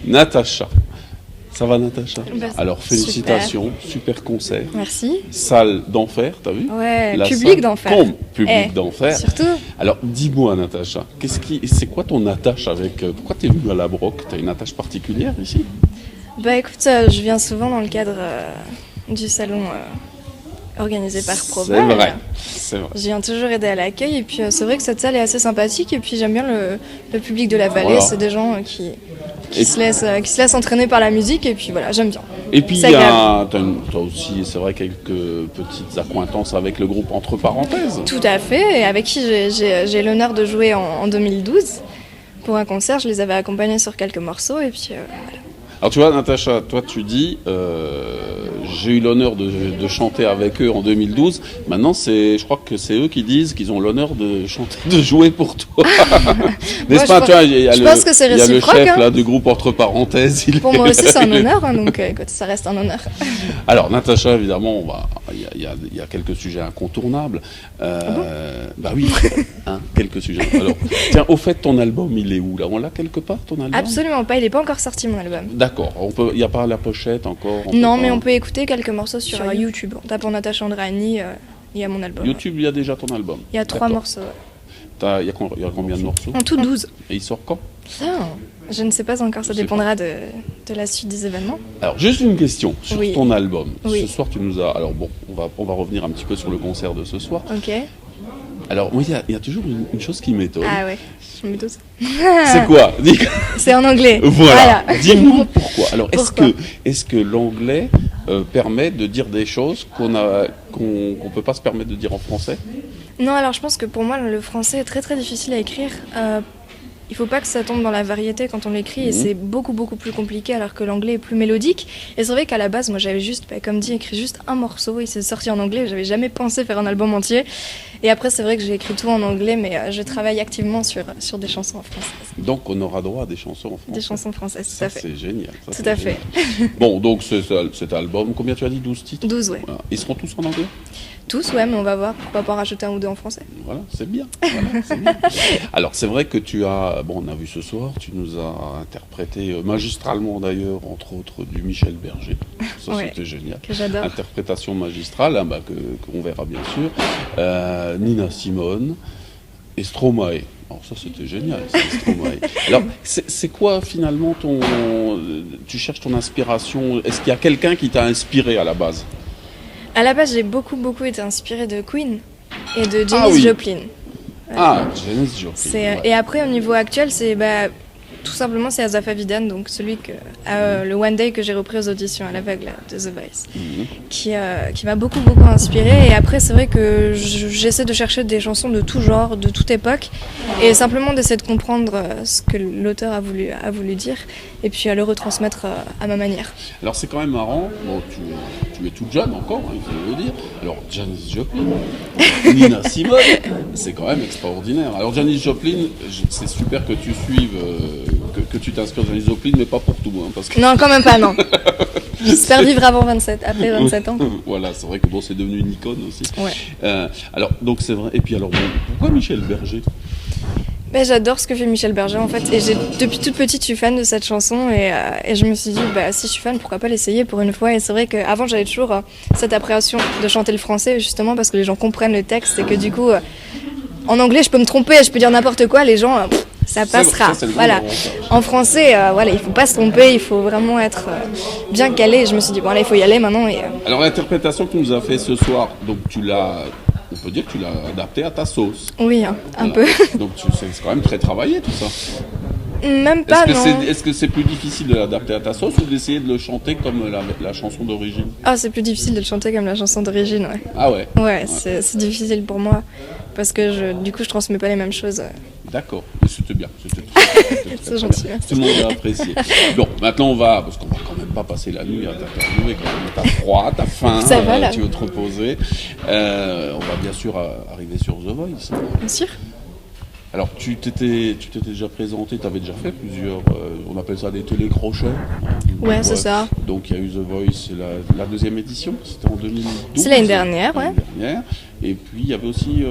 Natacha. Ça va, Natacha? Bah, Alors, félicitations, super concert. Merci. Salle d'enfer, t'as vu? Ouais, La public salle d'enfer. Public d'enfer. Surtout. Alors, dis-moi, Natacha, c'est quoi ton attache avec... pourquoi t'es venue à la Broc? T'as une attache particulière ici? Bah écoute, je viens souvent dans le cadre du salon organisé par Proval. C'est vrai. Je viens toujours aider à l'accueil et puis c'est vrai que cette salle est assez sympathique et puis j'aime bien le public de la vallée. Voilà. C'est des gens qui se laissent entraîner par la musique et puis voilà, j'aime bien. Et puis, C'est agréable. t'as aussi, c'est vrai, quelques petites accointances avec le groupe Entre Parenthèses. Tout à fait, et avec qui j'ai l'honneur de jouer en 2012. Pour un concert, je les avais accompagnés sur quelques morceaux et puis voilà. Alors tu vois, Natacha, toi tu dis, j'ai eu l'honneur de chanter avec eux en 2012. Maintenant, je crois que c'est eux qui disent qu'ils ont l'honneur de chanter, de jouer pour toi. N'est-ce pas? Tu vois, je pense que c'est réciproque. Il y a le chef là, du groupe Entre Parenthèses. Pour moi aussi, c'est un honneur, hein, donc écoute, ça reste un honneur. Alors, Natacha, évidemment, il y a quelques sujets incontournables. Bah oui, hein, quelques sujets. Alors, tiens, au fait, ton album, il est où là? On l'a quelque part, ton album? Absolument pas, il n'est pas encore sorti, mon album. D'accord, il n'y a pas la pochette encore? Non, mais on peut écouter quelques morceaux sur YouTube. En tapant Natacha Andrani, il y a mon album. YouTube, il y a déjà ton album? Il y a 3 morceaux. Il y a combien de morceaux? En tout 12. Et il sort quand? Je ne sais pas encore, ça dépendra de la suite des événements. Alors, juste une question sur ton album. Oui. Ce soir, tu nous as... Alors bon, on va revenir un petit peu sur le concert de ce soir. Ok. Alors, moi, il y a toujours une chose qui m'étonne. Ah ouais, je me doute. C'est quoi? C'est en anglais. Voilà. Dis-moi pourquoi. Alors, Pourquoi est-ce que l'anglais permet de dire des choses qu'on peut pas se permettre de dire en français? Non, alors je pense que pour moi, le français est très très difficile à écrire. Il faut pas que ça tombe dans la variété quand on l'écrit et c'est beaucoup plus compliqué alors que l'anglais est plus mélodique. Et c'est vrai qu'à la base, moi j'avais juste, comme dit, écrit juste un morceau et c'est sorti en anglais. J'avais jamais pensé faire un album entier. Et après, c'est vrai que j'ai écrit tout en anglais, mais je travaille activement sur des chansons en français. Donc on aura droit à des chansons en français. Des chansons françaises, tout à fait. C'est génial. Tout à fait. Bon, donc cet album, combien tu as dit? 12 titres? 12, ouais. Voilà. Ils seront tous en anglais? Tous, ouais, mais on va voir. Pourquoi pas rajouter un ou deux en français? Voilà, c'est bien. Alors, c'est vrai que on a vu ce soir, tu nous as interprété magistralement d'ailleurs, entre autres, du Michel Berger. Ça, c'était génial. Que j'adore. Interprétation magistrale, qu'on verra bien sûr. Nina Simone et Stromae. Alors ça, c'était génial, Stromae. Alors, c'est quoi finalement tu cherches ton inspiration? Est-ce qu'il y a quelqu'un qui t'a inspiré à la base? À la base, j'ai beaucoup été inspirée de Queen et de Janis Joplin. Janis Joplin. Ouais. Et après, au niveau actuel, c'est tout simplement c'est Asaf Avidan, donc celui le One Day que j'ai repris aux auditions à l'aveugle de The Voice, qui m'a beaucoup inspirée. Et après, c'est vrai que j'essaie de chercher des chansons de tout genre, de toute époque, et simplement d'essayer de comprendre ce que l'auteur a voulu dire, et puis à le retransmettre à ma manière. Alors c'est quand même marrant, bon, tu es toute jeune encore, il faut le dire. Alors Janis Joplin, Nina Simone, c'est quand même extraordinaire. Alors Janis Joplin, c'est super que tu suives, que tu t'inspires de Janis Joplin, mais pas pour tout, hein, parce que... Non, quand même pas, non. J'espère vivre après 27 ans. Voilà, c'est vrai que c'est devenu une icône aussi. Ouais. Alors, donc c'est vrai, et puis alors, pourquoi Michel Berger? J'adore ce que fait Michel Berger en fait, et depuis toute petite je suis fan de cette chanson et je me suis dit si je suis fan, pourquoi pas l'essayer pour une fois. Et c'est vrai qu'avant j'avais toujours cette appréhension de chanter le français justement parce que les gens comprennent le texte et que du coup en anglais je peux me tromper, je peux dire n'importe quoi, les gens ça passera. Voilà. En français il faut pas se tromper, il faut vraiment être bien calé et je me suis dit il faut y aller maintenant. Alors l'interprétation que tu nous as fait ce soir, donc on peut dire que tu l'as adapté à ta sauce. Oui, un peu. Donc c'est quand même très travaillé tout ça. Même pas, non. Est-ce que c'est plus difficile de l'adapter à ta sauce ou d'essayer de le chanter comme la chanson d'origine? C'est plus difficile de le chanter comme la chanson d'origine, ouais. Ah ouais? Ouais, c'est difficile pour moi parce que du coup je transmets pas les mêmes choses. D'accord, mais c'était bien. C'est gentil. Tout le monde a apprécié. Bon, maintenant parce qu'on va quand même pas passer la nuit à t'interviewer, quand même, t'as froid, t'as faim, ça va, là. Tu veux te reposer. On va bien sûr arriver sur The Voice. Bien sûr. Alors, tu t'étais déjà présenté, tu avais déjà fait plusieurs, on appelle ça des télécrochets. Ouais, c'est ça. Donc, il y a eu The Voice, la deuxième édition, c'était en 2012. C'est l'année dernière, ouais. Et puis, il y avait aussi...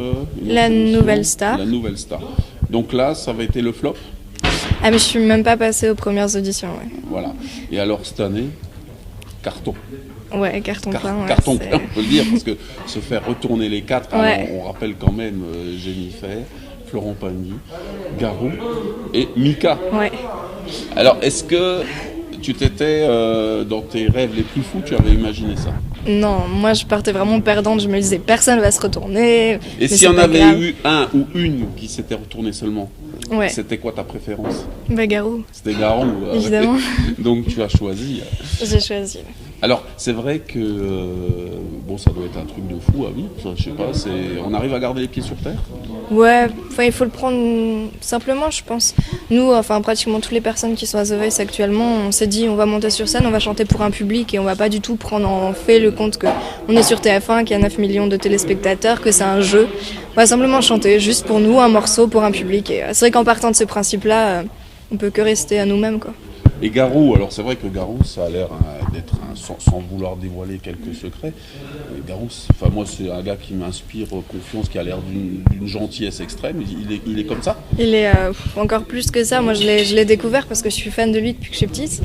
La Nouvelle Star. La Nouvelle Star. Donc là, ça avait été le flop? Ah, mais je suis même pas passée aux premières auditions, ouais. Voilà. Et alors, cette année, carton. Ouais, carton plein. Ouais, carton plein, on peut le dire, parce que se faire retourner les 4, Ouais. on rappelle quand même Jennifer, Florent Pagny, Garou et Mika. Ouais. Alors, est-ce que tu t'étais, dans tes rêves les plus fous, tu avais imaginé ça? Non, moi je partais vraiment perdante, je me disais personne va se retourner. Et mais s'il y c'est en pas avait grave. eu un ou une qui s'était retourné seulement, Ouais, c'était quoi ta préférence? bah Garou, C'était Garou. évidemment. Donc tu as choisi. J'ai choisi. Alors, c'est vrai que bon, ça doit être un truc de fou à vivre, ça, je sais pas, on arrive à garder les pieds sur terre? Ouais, enfin il faut le prendre simplement, je pense. Nous, enfin pratiquement toutes les personnes qui sont à The Voice actuellement, on s'est dit on va monter sur scène, on va chanter pour un public et on va pas du tout prendre en fait le compte que on est sur TF1, qu'il y a 9 millions de téléspectateurs, que c'est un jeu. On va simplement chanter juste pour nous, un morceau pour un public. Et c'est vrai qu'en partant de ce principe-là, on peut que rester à nous-mêmes, quoi. Et Garou, alors c'est vrai que Garou, ça a l'air d'être, sans vouloir dévoiler quelques secrets, Garou, enfin moi c'est un gars qui m'inspire confiance, qui a l'air d'une gentillesse extrême, il est comme ça? Il est encore plus que ça. Moi, je l'ai découvert parce que je suis fan de lui depuis que je suis petite.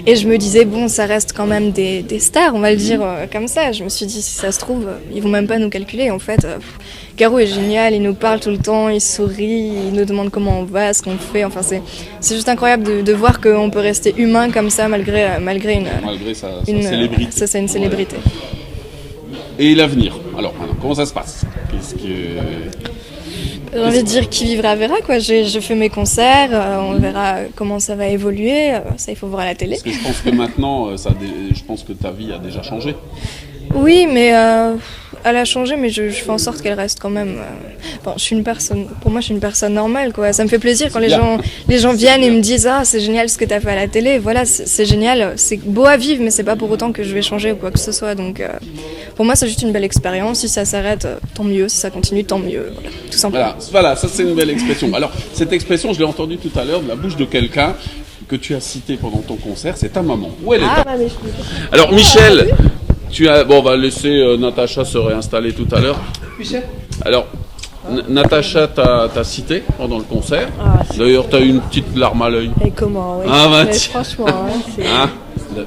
Et je me disais, bon, ça reste quand même des stars, on va le dire comme ça. Je me suis dit, si ça se trouve, ils vont même pas nous calculer. En fait, Garou est génial, il nous parle tout le temps, il sourit, il nous demande comment on va, ce qu'on fait. Enfin, c'est juste incroyable de voir qu'on peut rester humain comme ça malgré Malgré sa célébrité. Ça, c'est une célébrité. Ouais. Et l'avenir, alors maintenant, comment ça se passe? Qu'est-ce que... J'ai envie de dire qui vivra verra, quoi. Je fais mes concerts, on verra comment ça va évoluer. Ça, il faut voir à la télé. Parce que je pense que maintenant, je pense que ta vie a déjà changé. Oui, mais elle a changé, mais je fais en sorte qu'elle reste quand même. Enfin, pour moi, je suis une personne normale, quoi. Ça me fait plaisir quand les gens viennent et me disent ah c'est génial ce que t'as fait à la télé. Voilà, c'est génial, c'est beau à vivre, mais c'est pas pour autant que je vais changer ou quoi que ce soit. Donc, pour moi, c'est juste une belle expérience. Si ça s'arrête, tant mieux. Si ça continue, tant mieux. Voilà, tout simplement. Voilà, ça c'est une belle expression. Alors, cette expression, je l'ai entendue tout à l'heure de la bouche de quelqu'un que tu as cité pendant ton concert. C'est ta maman. Où elle est? Alors, Michel. Bon, on va laisser Natacha se réinstaller tout à l'heure. Alors, Natacha t'a cité pendant le concert. D'ailleurs, tu as eu une petite larme à l'œil. Et comment, oui. Mais franchement,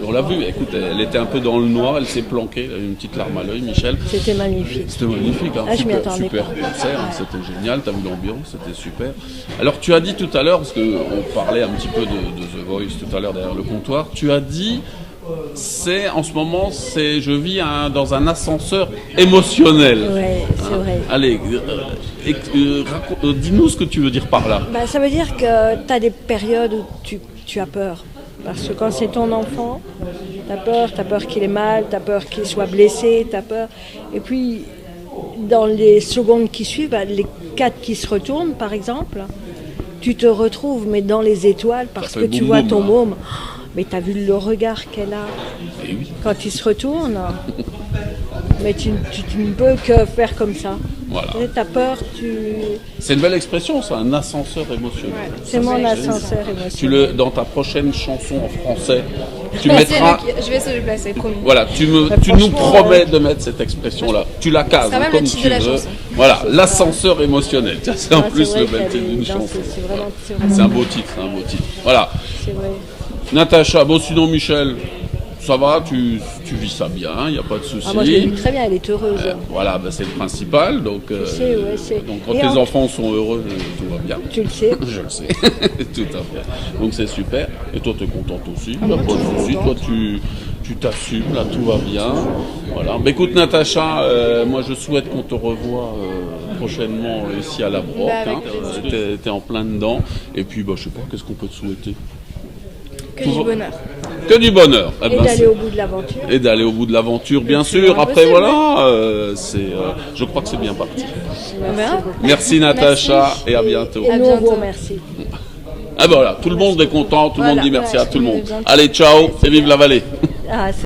on l'a vu, écoute, elle était un peu dans le noir, elle s'est planquée, elle a eu une petite larme à l'œil, Michel. C'était magnifique. C'était magnifique, hein. Je m'y attendais super pas. concert, c'était génial, t'as vu l'ambiance, c'était super. Alors tu as dit tout à l'heure, parce qu'on parlait un petit peu de The Voice tout à l'heure derrière le comptoir, tu as dit... En ce moment, je vis dans un ascenseur émotionnel. Oui, c'est vrai. Allez, dis-nous ce que tu veux dire par là. Ça veut dire que tu as des périodes où tu as peur. Parce que quand c'est ton enfant, tu as peur qu'il ait mal, tu as peur qu'il soit blessé, tu as peur. Et puis, dans les secondes qui suivent, les 4 qui se retournent, par exemple, tu te retrouves, mais dans les étoiles, parce que tu vois ton môme. Mais tu as vu le regard qu'elle a quand il se retourne. Mais tu ne peux que faire comme ça. Voilà. Tu as peur, C'est une belle expression, ça, un ascenseur émotionnel. Ouais, c'est mon ascenseur émotionnel. Dans ta prochaine chanson en français, tu mettras... Je vais essayer de le placer, promis. Voilà, tu nous promets de mettre cette expression-là. Tu la cases comme tu veux. Voilà, l'ascenseur émotionnel. C'est en plus le bel titre d'une chanson. C'est un beau titre, Voilà. C'est vrai. Natacha, bon sinon Michel, ça va, tu vis ça bien, il n'y a pas de souci. Moi je l'ai vu très bien, elle est heureuse. Voilà, c'est le principal, donc quand tes enfants sont heureux, tout va bien. Tu le sais. Je le sais, tout à fait. Donc c'est super, et toi tu es contente aussi, il n'y a pas de souci, toi tu t'assumes, là tout va bien. Voilà. Mais écoute Natacha, moi je souhaite qu'on te revoie prochainement ici à la Broc, t'es en plein dedans, et puis je sais pas, qu'est-ce qu'on peut te souhaiter? Que du bonheur. Que du bonheur. Et d'aller au bout de l'aventure. Et d'aller au bout de l'aventure, bien sûr. Après, voilà, je crois que c'est bien parti. Merci Natacha, et à bientôt. Et nous, on vous remercie. Voilà, tout le monde est content, tout le monde dit merci à tout le monde. Allez, ciao, et vive la vallée.